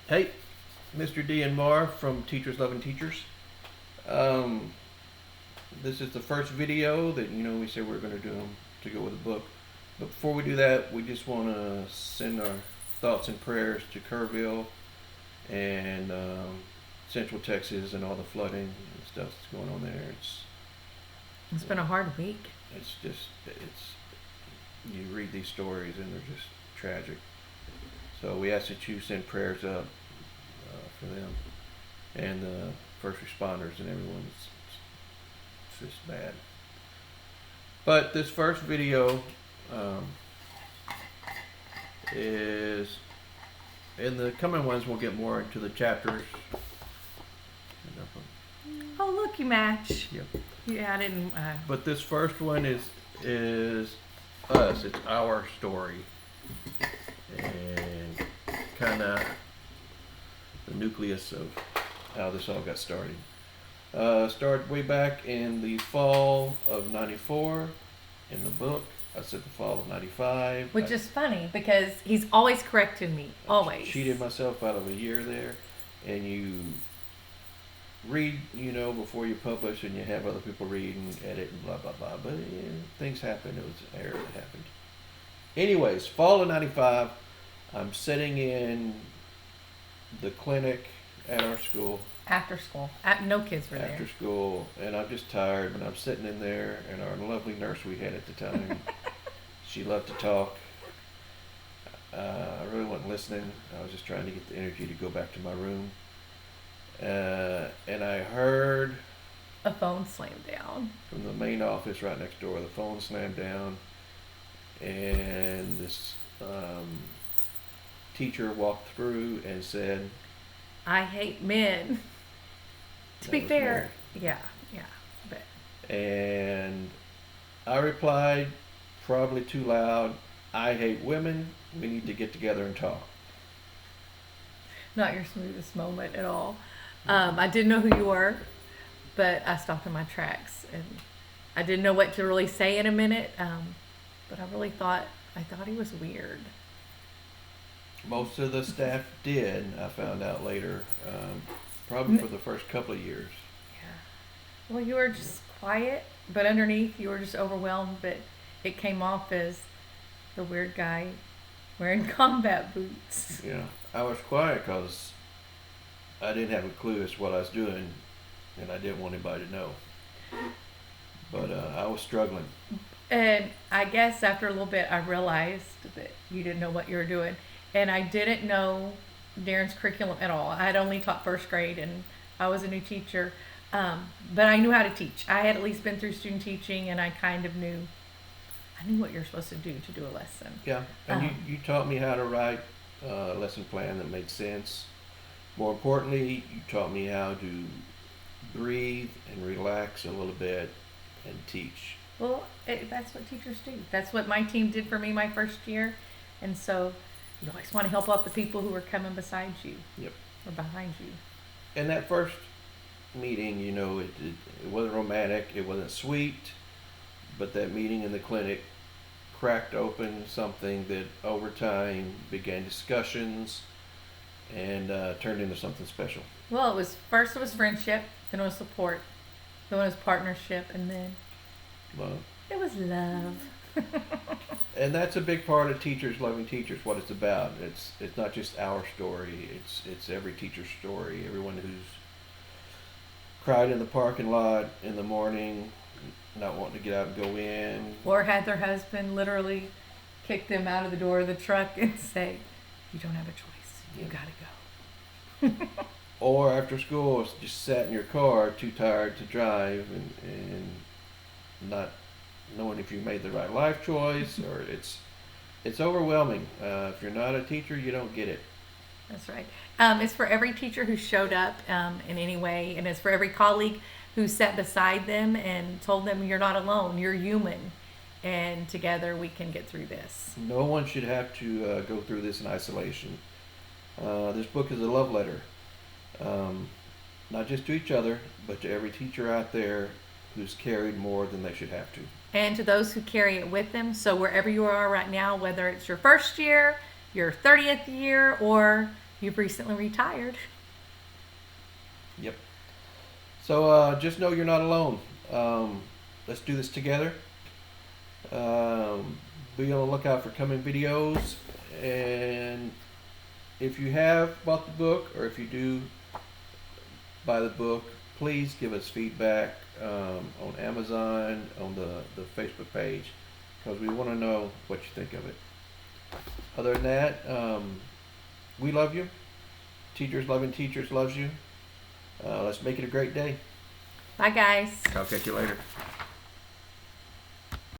Hey, Mr. D and Mar from Teachers Loving Teachers. Um, this is the first video that we said we are going to do to go with the book. But before we do that, we just want to send our thoughts and prayers to Kerrville and Central Texas and all the flooding and stuff that's going on there. It's been a hard week. It's you read these stories and they're just tragic. So we ask that you send prayers up for them and the first responders and everyone. It's just bad. But this first video um, is in the coming ones. We'll get more into the chapters. Oh, look, you match. Yep. Yeah, I didn't. But this first one is us. It's our story, and kind of the nucleus of how this all got started. Started way back in the fall of '94 in the book. I said the fall of '95. Which is funny because he's always corrected me. Always. I cheated myself out of a year there, and you read, before you publish, and you have other people read and edit and blah blah blah. But things happen. It was an error that happened. Anyways, fall of '95. I'm sitting in the clinic at our school. After school. No kids were there. After school, and I'm just tired, and I'm sitting in there, and our lovely nurse we had at the time, she loved to talk. I really wasn't listening. I was just trying to get the energy to go back to my room. And I heard a phone slammed down from the main office right next door. The phone slammed down, and this teacher walked through and said, "I hate men." To be fair, yeah, but. And I replied, probably too loud, "I hate women. We need to get together and talk." Not your smoothest moment at all. I didn't know who you were, but I stopped in my tracks, and I didn't know what to really say in a minute. But I thought he was weird. Most of the staff did. I found out later, probably for the first couple of years. Yeah. Well, you were just quiet, but underneath you were just overwhelmed. But it came off as the weird guy wearing combat boots. Yeah, I was quiet because I didn't have a clue as to what I was doing, and I didn't want anybody to know. But I was struggling. And I guess after a little bit, I realized that you didn't know what you were doing. And I didn't know Darren's curriculum at all. I had only taught first grade, and I was a new teacher. But I knew how to teach. I had at least been through student teaching, and I kind of knew. I knew what you're supposed to do a lesson. Yeah, and you taught me how to write a lesson plan that made sense. More importantly, you taught me how to breathe and relax a little bit and teach. Well, that's what teachers do. That's what my team did for me my first year. And so you always want to help out the people who are coming beside you. Yep. Or behind you. And that first meeting, it wasn't romantic, it wasn't sweet, but that meeting in the clinic cracked open something that over time began discussions and turned into something special. Well, it was friendship, then it was support, then it was partnership, and then love. It was love. And that's a big part of Teachers Loving Teachers, what it's about. It's not just our story, it's every teacher's story. Everyone who's cried in the parking lot in the morning, not wanting to get out and go in. Or had their husband literally kick them out of the door of the truck and say, "You don't have a choice. You gotta go." Or after school, just sat in your car, too tired to drive, and not knowing if you made the right life choice, or it's overwhelming. If you're not a teacher, you don't get it. That's right. It's for every teacher who showed up in any way, and it's for every colleague who sat beside them and told them, "You're not alone. You're human, and together we can get through this." No one should have to go through this in isolation. This book is a love letter, not just to each other, but to every teacher out there who's carried more than they should have to. And to those who carry it with them. So wherever you are right now, whether it's your first year, your 30th year, or You've recently retired. Yep. So just know you're not alone. Let's do this together. Be on the lookout for coming videos. And if you have bought the book, or if you do buy the book, please give us feedback on Amazon, on the Facebook page, because we want to know what you think of it. Other than that, we love you. Teachers Loving Teachers loves you. Let's make it a great day. Bye, guys. I'll catch you later.